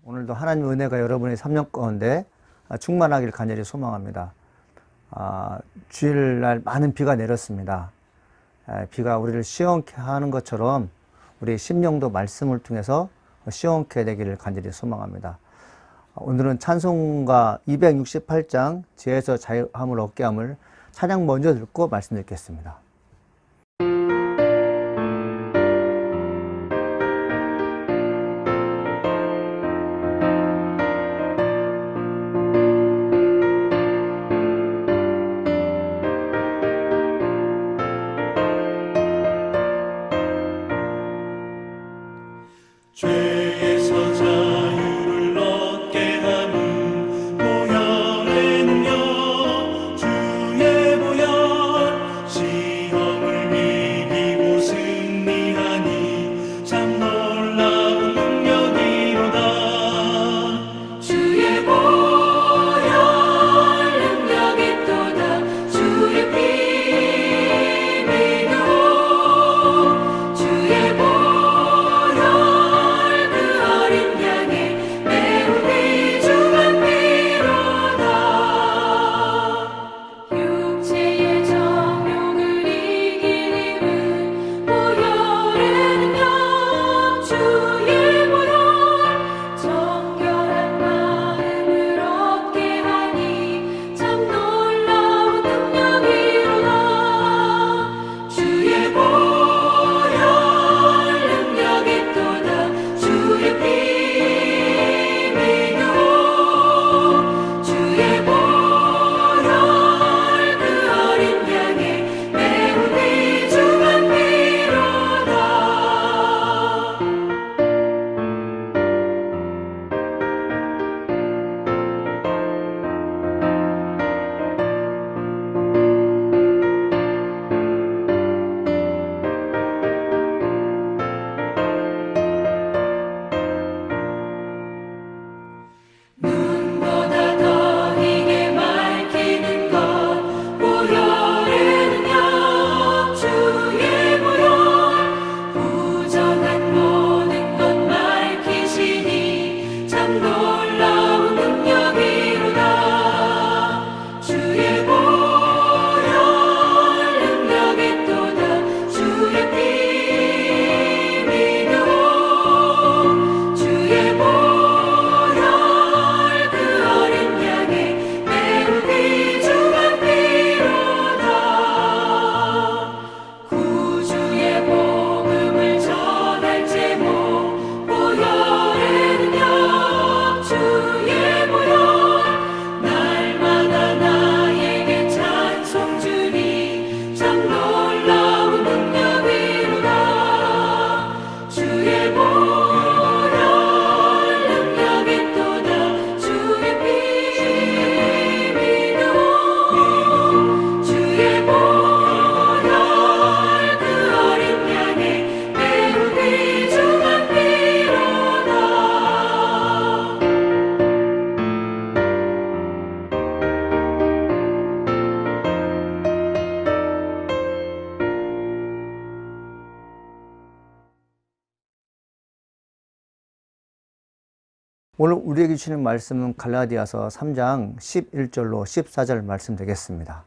오늘도 하나님의 은혜가 여러분의 3년 가운데 충만하길 간절히 소망합니다. 주일날 많은 비가 내렸습니다. 비가 우리를 시원케 하는 것처럼 우리 심령도 말씀을 통해서 시원케 되기를 간절히 소망합니다. 오늘은 찬송가 268장 죄에서 자유함을 얻게 함을 찬양 먼저 듣고 말씀드리겠습니다. 죄에서 자유를 얻게 하는 보혈의 능력, 주의 보혈, 시험을 이기고 승리하니 참 놀라운 능력이로다. 주의 보혈 능력이 또다. 주의 피 믿어. 주의 보혈 오늘 우리에게 주시는 말씀은 갈라디아서 3장 11절로 14절 말씀 되겠습니다.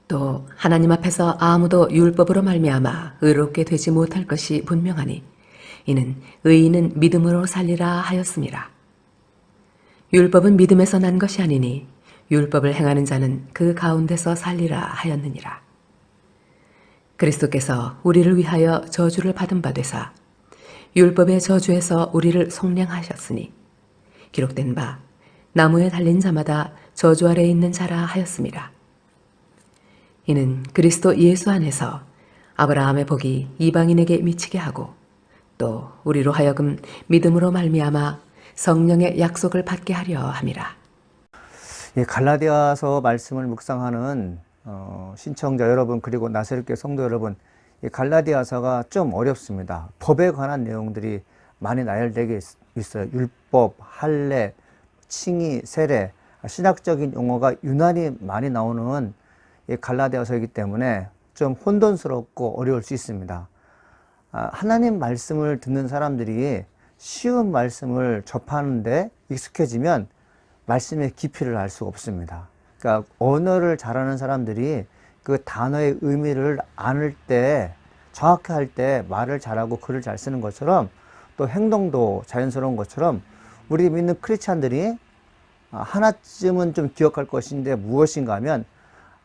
또 하나님 앞에서 아무도 율법으로 말미암아 의롭게 되지 못할 것이 분명하니 이는 의인은 믿음으로 살리라 하였음이라. 율법은 믿음에서 난 것이 아니니 율법을 행하는 자는 그 가운데서 살리라 하였느니라. 그리스도께서 우리를 위하여 저주를 받은 바 되사 율법의 저주에서 우리를 속량하셨으니 기록된 바 나무에 달린 자마다 저주 아래에 있는 자라 하였음이라. 이는 그리스도 예수 안에서 아브라함의 복이 이방인에게 미치게 하고 또 우리로 하여금 믿음으로 말미암아 성령의 약속을 받게 하려 함이라. 갈라디아서 말씀을 묵상하는 신청자 여러분 그리고 나사렛교회 성도 여러분, 이 갈라디아서가 좀 어렵습니다. 법에 관한 내용들이 많이 나열되어 있어요. 율법, 할례, 칭의, 세례, 신학적인 용어가 유난히 많이 나오는 이 갈라디아서이기 때문에 좀 혼돈스럽고 어려울 수 있습니다. 하나님 말씀을 듣는 사람들이 쉬운 말씀을 접하는데 익숙해지면 말씀의 깊이를 알 수가 없습니다. 그러니까 언어를 잘하는 사람들이 그 단어의 의미를 아는 때, 정확히 할 때 말을 잘하고 글을 잘 쓰는 것처럼 또 행동도 자연스러운 것처럼 우리 믿는 크리스찬들이 하나쯤은 좀 기억할 것인데 무엇인가 하면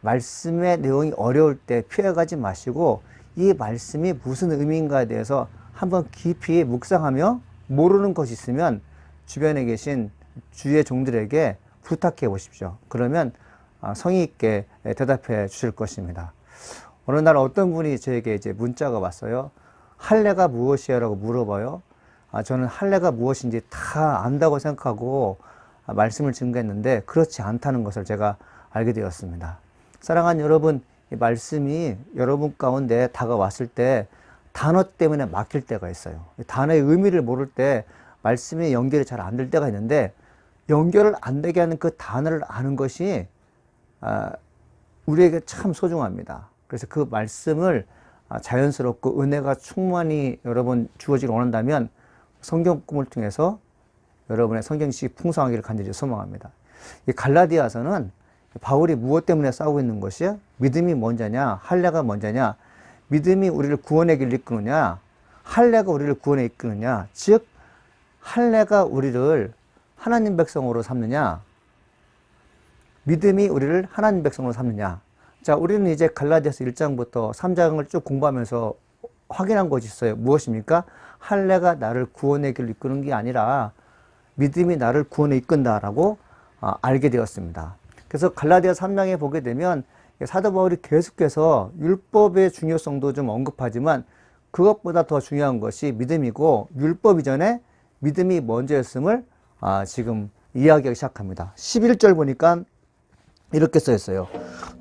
말씀의 내용이 어려울 때 피해가지 마시고 이 말씀이 무슨 의미인가에 대해서 한번 깊이 묵상하며 모르는 것이 있으면 주변에 계신 주의 종들에게 부탁해 보십시오. 그러면 성의 있게 대답해 주실 것입니다. 어느 날 어떤 분이 저에게 이제 문자가 왔어요. 할례가 무엇이야? 라고 물어봐요. 저는 할례가 무엇인지 다 안다고 생각하고 말씀을 증거했는데 그렇지 않다는 것을 제가 알게 되었습니다. 사랑하는 여러분, 이 말씀이 여러분 가운데 다가왔을 때 단어 때문에 막힐 때가 있어요. 단어의 의미를 모를 때 말씀이 연결이 잘 안 될 때가 있는데 연결을 안 되게 하는 그 단어를 아는 것이 우리에게 참 소중합니다. 그래서 그 말씀을 자연스럽고 은혜가 충만히 여러분 주어지길 원한다면 성경 꿈을 통해서 여러분의 성경식이 풍성하기를 간절히 소망합니다. 이 갈라디아서는 바울이 무엇 때문에 싸우고 있는 것이야? 믿음이 먼저냐? 할례가 먼저냐? 믿음이 우리를 구원의 길을 이끄느냐? 할례가 우리를 구원에 이끄느냐? 즉 할례가 우리를 하나님 백성으로 삼느냐? 믿음이 우리를 하나님 백성으로 삼느냐? 자, 우리는 이제 갈라디아서 1장부터 3장을 쭉 공부하면서 확인한 것이 있어요. 무엇입니까? 할례가 나를 구원의 길로 이끄는 게 아니라 믿음이 나를 구원에 이끈다라고 알게 되었습니다. 그래서 갈라디아 3장에 보게 되면 사도 바울이 계속해서 율법의 중요성도 좀 언급하지만 그것보다 더 중요한 것이 믿음이고 율법 이전에 믿음이 먼저였음을 지금 이야기하기 시작합니다. 11절 보니까 이렇게 써 있어요.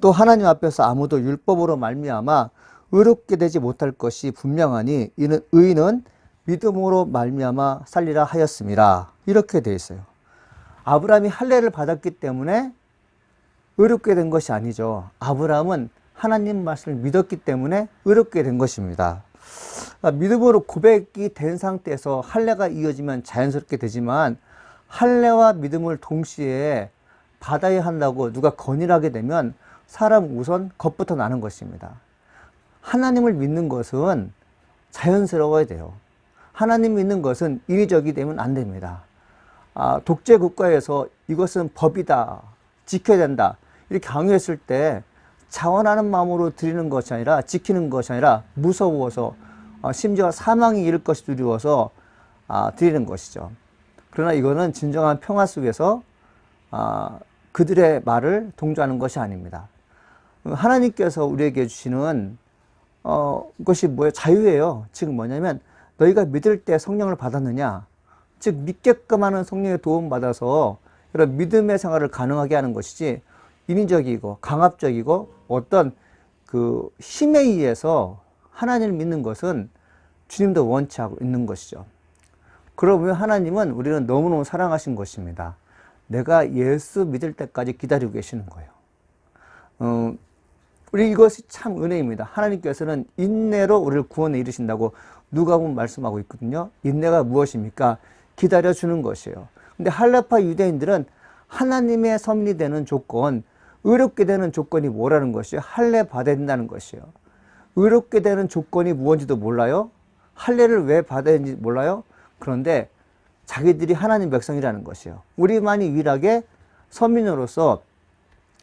또 하나님 앞에서 아무도 율법으로 말미암아 의롭게 되지 못할 것이 분명하니 이는 의인은 믿음으로 말미암아 살리라 하였음이라. 이렇게 되어 있어요. 아브라함이 할례를 받았기 때문에 의롭게 된 것이 아니죠. 아브라함은 하나님 말씀을 믿었기 때문에 의롭게 된 것입니다. 믿음으로 고백이 된 상태에서 할례가 이어지면 자연스럽게 되지만 할례와 믿음을 동시에 받아야 한다고 누가 건의하게 되면 사람 우선 겁부터 나는 것입니다. 하나님을 믿는 것은 자연스러워야 돼요. 하나님 믿는 것은 인위적이 되면 안 됩니다. 독재 국가에서 이것은 법이다, 지켜야 된다 이렇게 강요했을 때 자원하는 마음으로 드리는 것이 아니라 지키는 것이 아니라 무서워서 심지어 사망이 이를 것이 두려워서 드리는 것이죠. 그러나 이거는 진정한 평화 속에서 그들의 말을 동조하는 것이 아닙니다. 하나님께서 우리에게 주시는 것이 뭐예요? 자유예요. 즉 뭐냐면 너희가 믿을 때 성령을 받았느냐? 즉 믿게끔 하는 성령의 도움 받아서 이런 믿음의 생활을 가능하게 하는 것이지 인위적이고 강압적이고 어떤 그 힘에 의해서 하나님을 믿는 것은 주님도 원치 않고 있는 것이죠. 그러면 하나님은 우리는 너무너무 사랑하신 것입니다. 내가 예수 믿을 때까지 기다리고 계시는 거예요. 우리 이것이 참 은혜입니다. 하나님께서는 인내로 우리를 구원에 이르신다고 누가복음 말씀하고 있거든요. 인내가 무엇입니까? 기다려주는 것이에요. 근데 할례파 유대인들은 하나님의 선민이 되는 조건, 의롭게 되는 조건이 뭐라는 것이요? 할례 받아야 된다는 것이에요. 의롭게 되는 조건이 무엇인지도 몰라요. 할례를 왜 받아야 하는지 몰라요. 그런데 자기들이 하나님 백성이라는 것이에요. 우리만이 유일하게 선민으로서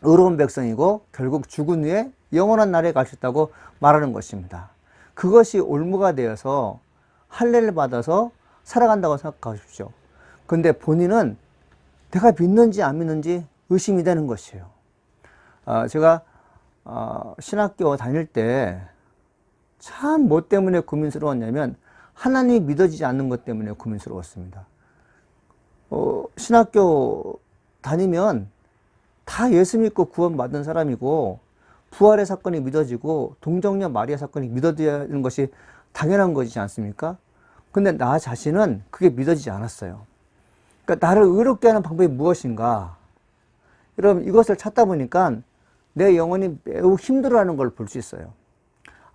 의로운 백성이고 결국 죽은 후에 영원한 나라에 갈 수 있다고 말하는 것입니다. 그것이 올무가 되어서 할례를 받아서 살아간다고 생각하십시오. 근데 본인은 내가 믿는지 안 믿는지 의심이 되는 것이에요. 제가 신학교 다닐 때 참 뭐 때문에 고민스러웠냐면 하나님이 믿어지지 않는 것 때문에 고민스러웠습니다. 신학교 다니면 다 예수 믿고 구원받은 사람이고 부활의 사건이 믿어지고 동정녀 마리아 사건이 믿어지는 것이 당연한 것이지 않습니까? 근데 나 자신은 그게 믿어지지 않았어요. 그러니까 나를 의롭게 하는 방법이 무엇인가? 여러분 이것을 찾다 보니까 내 영혼이 매우 힘들어하는 걸 볼 수 있어요.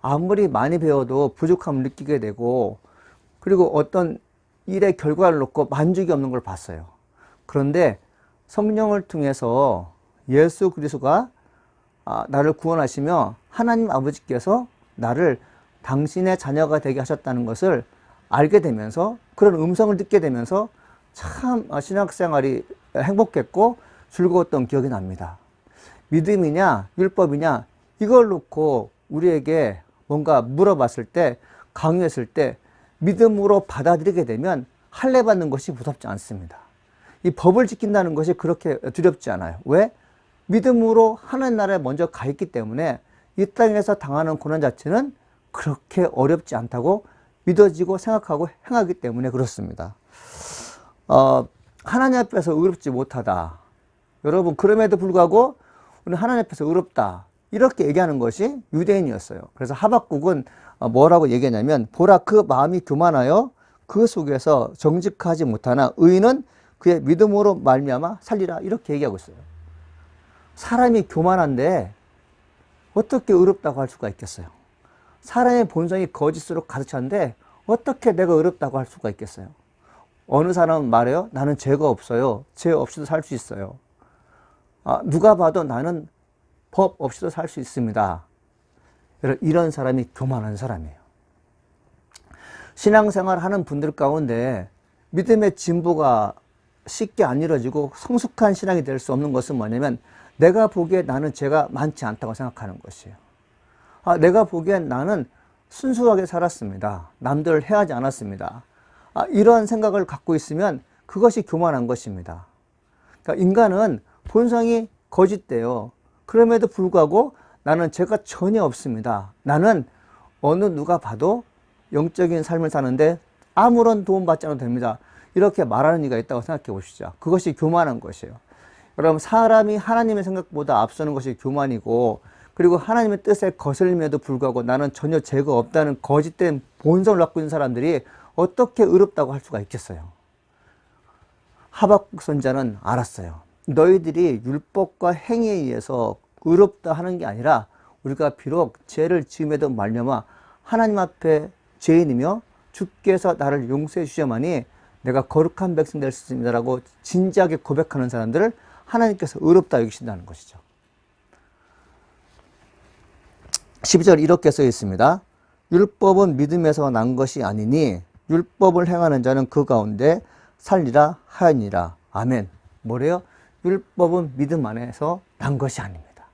아무리 많이 배워도 부족함을 느끼게 되고 그리고 어떤 일의 결과를 놓고 만족이 없는 걸 봤어요. 그런데 성령을 통해서 예수 그리스도가 나를 구원하시며 하나님 아버지께서 나를 당신의 자녀가 되게 하셨다는 것을 알게 되면서, 그런 음성을 듣게 되면서 참 신학생활이 행복했고 즐거웠던 기억이 납니다. 믿음이냐 율법이냐 이걸 놓고 우리에게 뭔가 물어봤을 때, 강요했을 때 믿음으로 받아들이게 되면 할례 받는 것이 무섭지 않습니다. 이 법을 지킨다는 것이 그렇게 두렵지 않아요. 왜? 믿음으로 하나님 나라에 먼저 가 있기 때문에 이 땅에서 당하는 고난 자체는 그렇게 어렵지 않다고 믿어지고 생각하고 행하기 때문에 그렇습니다. 하나님 앞에서 의롭지 못하다. 여러분, 그럼에도 불구하고 우리 하나님 앞에서 의롭다. 이렇게 얘기하는 것이 유대인이었어요. 그래서 하박국은 뭐라고 얘기하냐면, 보라, 그 마음이 교만하여 그 속에서 정직하지 못하나 의인은 그의 믿음으로 말미암아 살리라. 이렇게 얘기하고 있어요. 사람이 교만한데 어떻게 의롭다고 할 수가 있겠어요? 사람의 본성이 거짓으로 가득 찼는데 어떻게 내가 의롭다고 할 수가 있겠어요? 어느 사람은 말해요. 나는 죄가 없어요. 죄 없이도 살 수 있어요. 누가 봐도 나는 법 없이도 살 수 있습니다. 이런 사람이 교만한 사람이에요. 신앙생활 하는 분들 가운데 믿음의 진보가 쉽게 안 이루어지고 성숙한 신앙이 될 수 없는 것은 뭐냐면, 내가 보기에 나는 죄가 많지 않다고 생각하는 것이에요. 내가 보기엔 나는 순수하게 살았습니다. 남들을 해하지 않았습니다. 이러한 생각을 갖고 있으면 그것이 교만한 것입니다. 그러니까 인간은 본성이 거짓돼요. 그럼에도 불구하고 나는 죄가 전혀 없습니다. 나는 어느 누가 봐도 영적인 삶을 사는데 아무런 도움받지 않아도 됩니다. 이렇게 말하는 이가 있다고 생각해 보시죠. 그것이 교만한 것이에요. 여러분, 사람이 하나님의 생각보다 앞서는 것이 교만이고, 그리고 하나님의 뜻에 거슬림에도 불구하고 나는 전혀 죄가 없다는 거짓된 본성을 갖고 있는 사람들이 어떻게 의롭다고 할 수가 있겠어요? 하박국 선지자는 알았어요. 너희들이 율법과 행위에 의해서 의롭다 하는 게 아니라, 우리가 비록 죄를 지음에도 말미암아 하나님 앞에 죄인이며 주께서 나를 용서해 주셔야만이 내가 거룩한 백성 될 수 있습니다라고 진지하게 고백하는 사람들을 하나님께서 의롭다 여기신다는 것이죠. 12절 이렇게 써 있습니다. 율법은 믿음에서 난 것이 아니니 율법을 행하는 자는 그 가운데 살리라 하였니라. 아멘. 뭐래요? 율법은 믿음 안에서 난 것이 아닙니다.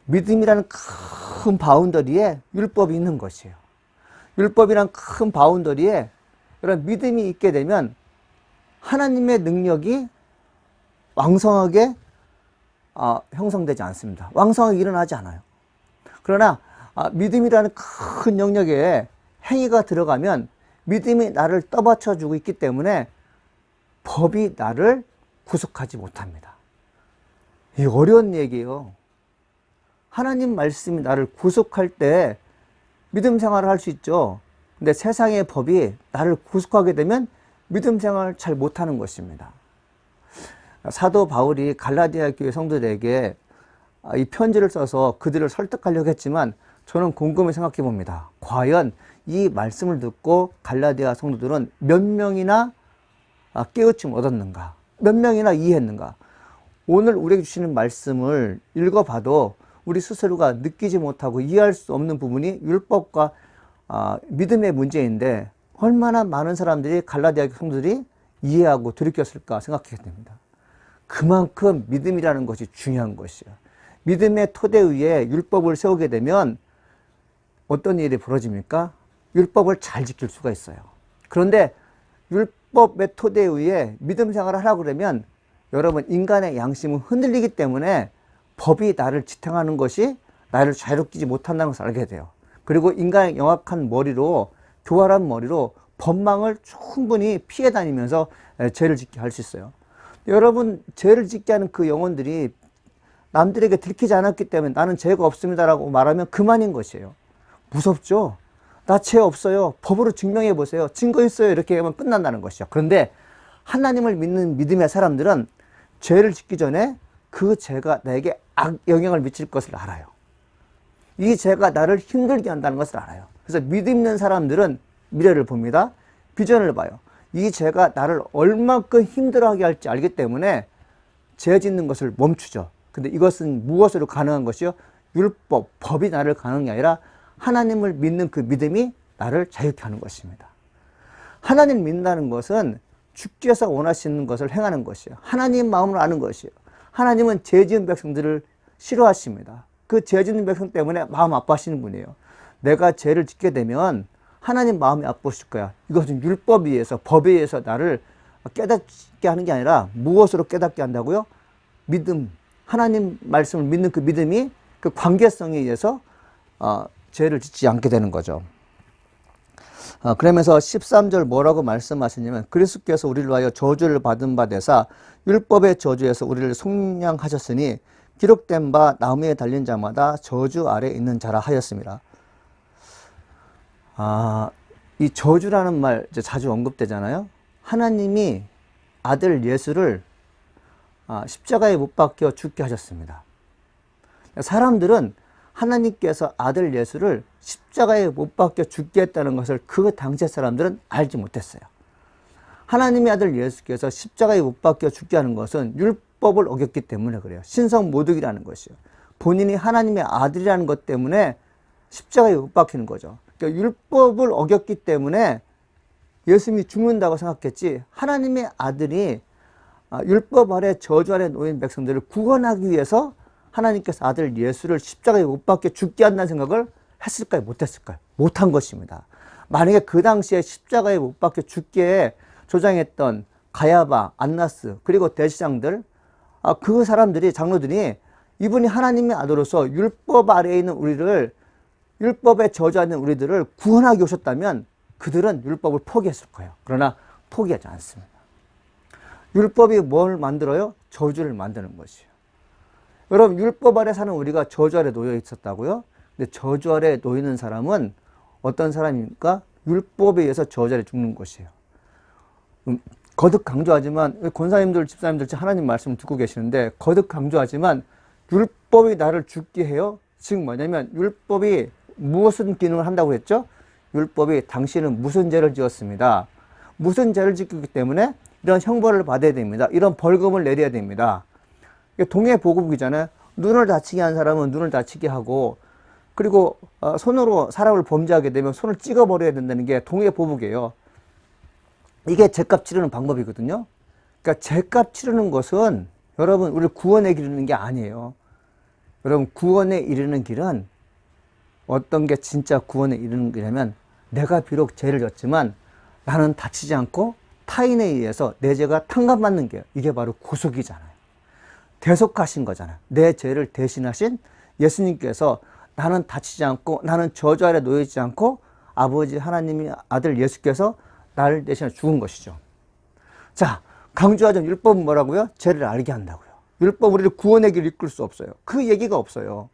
믿음이라는 큰 바운더리에 율법이 있는 것이에요. 율법이란 큰 바운더리에 이런 믿음이 있게 되면 하나님의 능력이 왕성하게 형성되지 않습니다. 왕성하게 일어나지 않아요. 그러나 믿음이라는 큰 영역에 행위가 들어가면 믿음이 나를 떠받쳐주고 있기 때문에 법이 나를 구속하지 못합니다. 이 어려운 얘기예요. 하나님 말씀이 나를 구속할 때 믿음 생활을 할 수 있죠. 근데 세상의 법이 나를 구속하게 되면 믿음 생활을 잘 못하는 것입니다. 사도 바울이 갈라디아 교회 성도들에게 이 편지를 써서 그들을 설득하려고 했지만, 저는 곰곰이 생각해 봅니다. 과연 이 말씀을 듣고 갈라디아 성도들은 몇 명이나 깨우침을 얻었는가? 몇 명이나 이해했는가? 오늘 우리에게 주시는 말씀을 읽어봐도 우리 스스로가 느끼지 못하고 이해할 수 없는 부분이 율법과 믿음의 문제인데, 얼마나 많은 사람들이 갈라디아 성도들이 이해하고 돌이켰을까 생각하게 됩니다. 그만큼 믿음이라는 것이 중요한 것이에요. 믿음의 토대 위에 율법을 세우게 되면 어떤 일이 벌어집니까? 율법을 잘 지킬 수가 있어요. 그런데 율법의 토대 위에 믿음 생활을 하려고 그러면 여러분, 인간의 양심은 흔들리기 때문에 법이 나를 지탱하는 것이 나를 자유롭게 못한다는 것을 알게 돼요. 그리고 인간의 영악한 머리로, 교활한 머리로 법망을 충분히 피해 다니면서 죄를 짓게 할 수 있어요. 여러분, 죄를 짓게 하는 그 영혼들이 남들에게 들키지 않았기 때문에 나는 죄가 없습니다라고 말하면 그만인 것이에요. 무섭죠? 나 죄 없어요. 법으로 증명해 보세요. 증거 있어요. 이렇게 하면 끝난다는 것이죠. 그런데 하나님을 믿는 믿음의 사람들은 죄를 짓기 전에 그 죄가 나에게 악영향을 미칠 것을 알아요. 이 죄가 나를 힘들게 한다는 것을 알아요. 그래서 믿음 있는 사람들은 미래를 봅니다. 비전을 봐요. 이 죄가 나를 얼만큼 힘들어하게 할지 알기 때문에 죄 짓는 것을 멈추죠. 근데 이것은 무엇으로 가능한 것이요? 율법, 법이 나를 가능한 게 아니라 하나님을 믿는 그 믿음이 나를 자유케 하는 것입니다. 하나님을 믿는다는 것은 주께서 원하시는 것을 행하는 것이에요. 하나님 마음을 아는 것이에요. 하나님은 죄 지은 백성들을 싫어하십니다. 그 죄 지은 백성 때문에 마음 아파하시는 분이에요. 내가 죄를 짓게 되면 하나님 마음이 아프실 거야. 이것은 율법에 의해서, 법에 의해서 나를 깨닫게 하는 게 아니라 무엇으로 깨닫게 한다고요? 믿음, 하나님 말씀을 믿는 그 믿음이 그 관계성에 의해서 죄를 짓지 않게 되는 거죠. 그러면서 13절 뭐라고 말씀하시냐면 그리스도께서 우리를 위하여 저주를 받은 바 되사 율법의 저주에서 우리를 속량하셨으니 기록된 바 나무에 달린 자마다 저주 아래 있는 자라 하였습니다. 이 저주라는 말 이제 자주 언급되잖아요. 하나님이 아들 예수를 십자가에 못 박혀 죽게 하셨습니다. 사람들은 하나님께서 아들 예수를 십자가에 못 박혀 죽게 했다는 것을 그 당시 사람들은 알지 못했어요. 하나님의 아들 예수께서 십자가에 못 박혀 죽게 하는 것은 율법을 어겼기 때문에 그래요. 신성모독이라는 것이요. 본인이 하나님의 아들이라는 것 때문에 십자가에 못 박히는 거죠. 그러니까 율법을 어겼기 때문에 예수님이 죽는다고 생각했지, 하나님의 아들이 율법 아래 저주 아래 놓인 백성들을 구원하기 위해서 하나님께서 아들 예수를 십자가에 못 박혀 죽게 한다는 생각을 했을까요? 못했을까요? 못한 것입니다. 만약에 그 당시에 십자가에 못 박혀 죽게 조장했던 가야바, 안나스, 그리고 대제사장들, 그 사람들이, 장로들이 이분이 하나님의 아들로서 율법 아래에 있는 우리를, 율법에 저주하는 우리들을 구원하기 오셨다면 그들은 율법을 포기했을 거예요. 그러나 포기하지 않습니다. 율법이 뭘 만들어요? 저주를 만드는 것이에요. 여러분, 율법 아래 사는 우리가 저주 아래 놓여 있었다고요? 근데 저주 아래 놓이는 사람은 어떤 사람입니까? 율법에 의해서 저주 아래 죽는 것이에요. 거듭 강조하지만, 권사님들, 집사님들 하나님 말씀을 듣고 계시는데 거듭 강조하지만 율법이 나를 죽게 해요? 즉 뭐냐면 율법이 무슨 기능을 한다고 했죠? 율법이 당신은 무슨 죄를 지었습니다. 무슨 죄를 짓기 때문에 이런 형벌을 받아야 됩니다. 이런 벌금을 내려야 됩니다. 동해 보급이잖아요. 눈을 다치게 한 사람은 눈을 다치게 하고, 그리고 손으로 사람을 범죄하게 되면 손을 찍어버려야 된다는 게 동해 보복이에요. 이게 죄값 치르는 방법이거든요. 그러니까 죄값 치르는 것은 여러분 우리를 구원에 이르는 게 아니에요. 여러분, 구원에 이르는 길은 어떤 게 진짜 구원에 이르는 길이냐면, 내가 비록 죄를 졌지만 나는 다치지 않고 타인에 의해서 내 죄가 탕감받는 게, 이게 바로 구속이잖아요. 대속하신 거잖아요. 내 죄를 대신하신 예수님께서 나는 다치지 않고, 나는 저주 아래 놓이지 않고 아버지 하나님의 아들 예수께서 나를 대신해 죽은 것이죠. 자, 강조하자면 율법은 뭐라고요? 죄를 알게 한다고요. 율법 우리를 구원의 길을 이끌 수 없어요. 그 얘기가 없어요.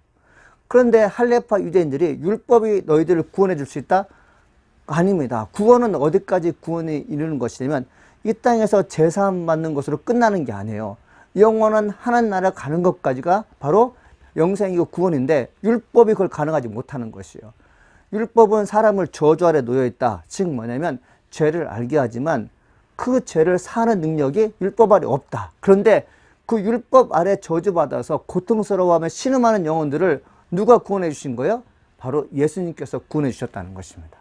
그런데 할레파 유대인들이 율법이 너희들을 구원해 줄 수 있다? 아닙니다. 구원은 어디까지 구원에 이르는 것이냐면 이 땅에서 제사함 받는 것으로 끝나는 게 아니에요. 영원한 하나님 나라 가는 것까지가 바로 영생이고 구원인데, 율법이 그걸 가능하지 못하는 것이에요. 율법은 사람을 저주 아래 놓여 있다. 즉 뭐냐면 죄를 알게 하지만 그 죄를 사는 능력이 율법 아래 없다. 그런데 그 율법 아래 저주받아서 고통스러워하며 신음하는 영혼들을 누가 구원해 주신 거예요? 바로 예수님께서 구원해 주셨다는 것입니다.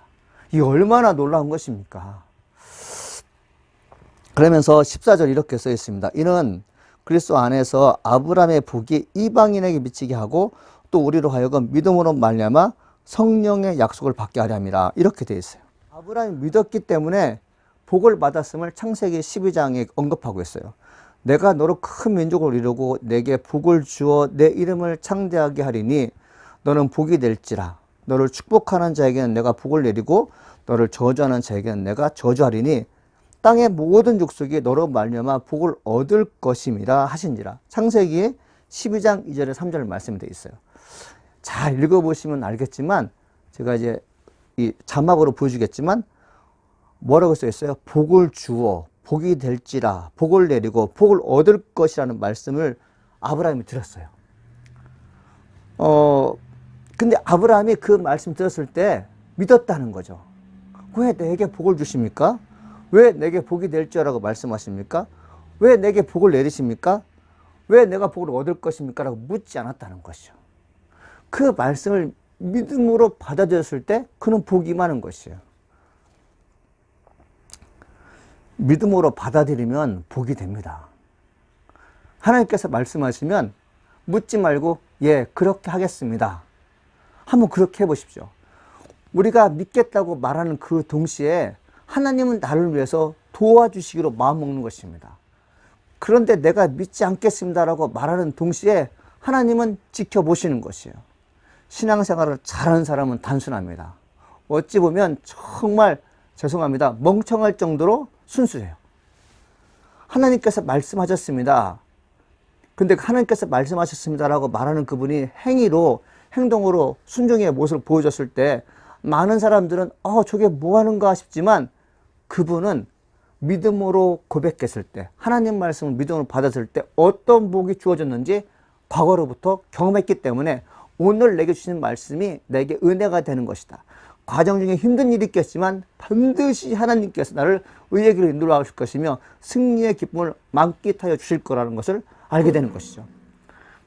이 얼마나 놀라운 것입니까? 그러면서 14절 이렇게 써 있습니다. 이는 그리스도 안에서 아브라함의 복이 이방인에게 미치게 하고 또 우리로 하여금 믿음으로 말미암아 성령의 약속을 받게 하려 함이라. 이렇게 되어 있어요. 아브라함이 믿었기 때문에 복을 받았음을 창세기 12장에 언급하고 있어요. 내가 너로 큰 민족을 이루고 내게 복을 주어 내 이름을 창대하게 하리니 너는 복이 될지라. 너를 축복하는 자에게는 내가 복을 내리고 너를 저주하는 자에게는 내가 저주하리니 땅의 모든 족속이 너로 말미암아 복을 얻을 것임이라 하신지라. 창세기 12장 2절에 3절 말씀이 되어 있어요. 잘 읽어보시면 알겠지만 제가 이제 이 자막으로 보여주겠지만 뭐라고 써 있어요? 복을 주어 복이 될지라, 복을 내리고 복을 얻을 것이라는 말씀을 아브라함이 들었어요. 근데 아브라함이 그 말씀 들었을 때 믿었다는 거죠. 왜 내게 복을 주십니까? 왜 내게 복이 될 줄라고 말씀하십니까? 왜 내게 복을 내리십니까? 왜 내가 복을 얻을 것입니까? 라고 묻지 않았다는 것이요. 그 말씀을 믿음으로 받아들였을 때 그는 복이 많은 것이에요. 믿음으로 받아들이면 복이 됩니다. 하나님께서 말씀하시면 묻지 말고 예, 그렇게 하겠습니다. 한번 그렇게 해보십시오. 우리가 믿겠다고 말하는 그 동시에 하나님은 나를 위해서 도와주시기로 마음먹는 것입니다. 그런데 내가 믿지 않겠습니다라고 말하는 동시에 하나님은 지켜보시는 것이에요. 신앙생활을 잘하는 사람은 단순합니다. 어찌 보면 정말 죄송합니다. 멍청할 정도로 순수해요. 하나님께서 말씀하셨습니다. 근데 하나님께서 말씀하셨습니다라고 말하는 그분이 행위로, 행동으로 순종의 모습을 보여줬을 때 많은 사람들은 저게 뭐 하는가 싶지만 그분은 믿음으로 고백했을 때, 하나님 말씀을 믿음으로 받았을 때 어떤 복이 주어졌는지 과거로부터 경험했기 때문에 오늘 내게 주시는 말씀이 내게 은혜가 되는 것이다. 과정 중에 힘든 일이 있겠지만 반드시 하나님께서 나를 의의 길로 인도하여 주실 것이며 승리의 기쁨을 만끽하여 주실 거라는 것을 알게 되는 것이죠.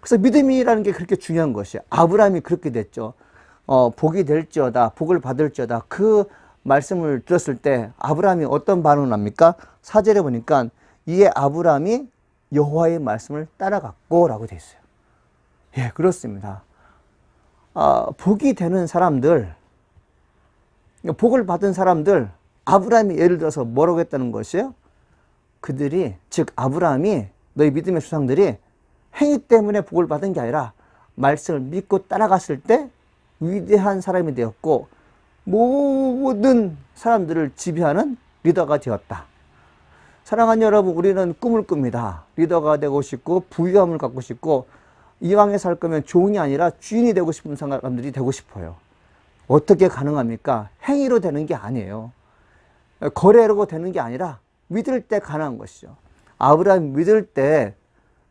그래서 믿음이라는 게 그렇게 중요한 것이에요. 아브라함이 그렇게 됐죠. 복이 될지어다, 복을 받을지어다. 그 말씀을 들었을 때 아브라함이 어떤 반응을 합니까? 4절에 보니까 이에 아브라함이 여호와의 말씀을 따라갔고 라고 되어 있어요. 예, 그렇습니다. 복이 되는 사람들, 복을 받은 사람들, 아브라함이 예를 들어서 뭐라고 했다는 것이에요? 그들이, 즉 아브라함이, 너희 믿음의 조상들이 행위 때문에 복을 받은 게 아니라 말씀을 믿고 따라갔을 때 위대한 사람이 되었고 모든 사람들을 지배하는 리더가 되었다. 사랑하는 여러분, 우리는 꿈을 꿉니다. 리더가 되고 싶고 부유함을 갖고 싶고 이왕에 살 거면 종이 아니라 주인이 되고 싶은 사람들이 되고 싶어요. 어떻게 가능합니까? 행위로 되는 게 아니에요. 거래로 되는 게 아니라 믿을 때 가능한 것이죠. 아브라함이 믿을 때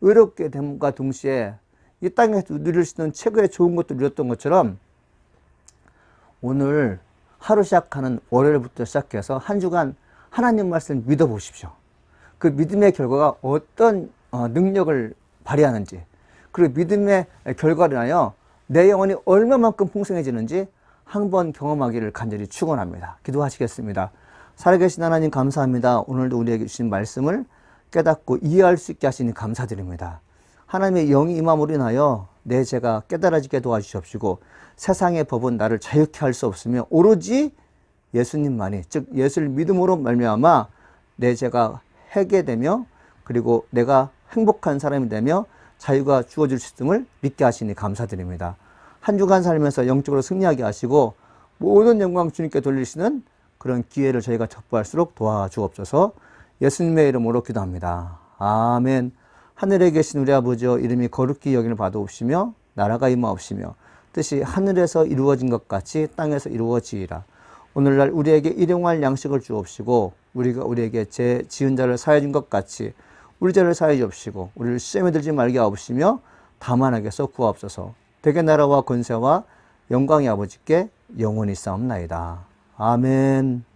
의롭게 됨과 동시에 이 땅에서 누릴 수 있는 최고의 좋은 것도 누렸던 것처럼 오늘 하루 시작하는 월요일부터 시작해서 한 주간 하나님 말씀 믿어보십시오. 그 믿음의 결과가 어떤 능력을 발휘하는지, 그리고 믿음의 결과를 인하여 내 영혼이 얼마만큼 풍성해지는지 한번 경험하기를 간절히 축원합니다. 기도하시겠습니다. 살아계신 하나님 감사합니다. 오늘도 우리에게 주신 말씀을 깨닫고 이해할 수 있게 하시니 감사드립니다. 하나님의 영이 임함으로 인하여 내 죄가 깨달아지게 도와주시옵시고 세상의 법은 나를 자유케 할 수 없으며 오로지 예수님만이, 즉 예수를 믿음으로 말미암아 내 죄가 해결되며 그리고 내가 행복한 사람이 되며 자유가 주어질 수 있음을 믿게 하시니 감사드립니다. 한 주간 살면서 영적으로 승리하게 하시고 모든 영광 주님께 돌리시는 그런 기회를 저희가 접할수록 도와주옵소서. 예수님의 이름으로 기도합니다. 아멘. 하늘에 계신 우리 아버지여, 이름이 거룩히 여김을 받아옵시며 나라가 임하옵시며 뜻이 하늘에서 이루어진 것 같이 땅에서 이루어지이라. 오늘날 우리에게 일용할 양식을 주옵시고 우리가 우리에게 죄 지은 자를 사하여 준 것 같이 우리 죄를 사하여 주옵시고 우리를 시험에 들지 말게 하옵시며 다만 악에서 구하옵소서. 대개 나라와 권세와 영광의 아버지께 영원히 싸움나이다. 아멘.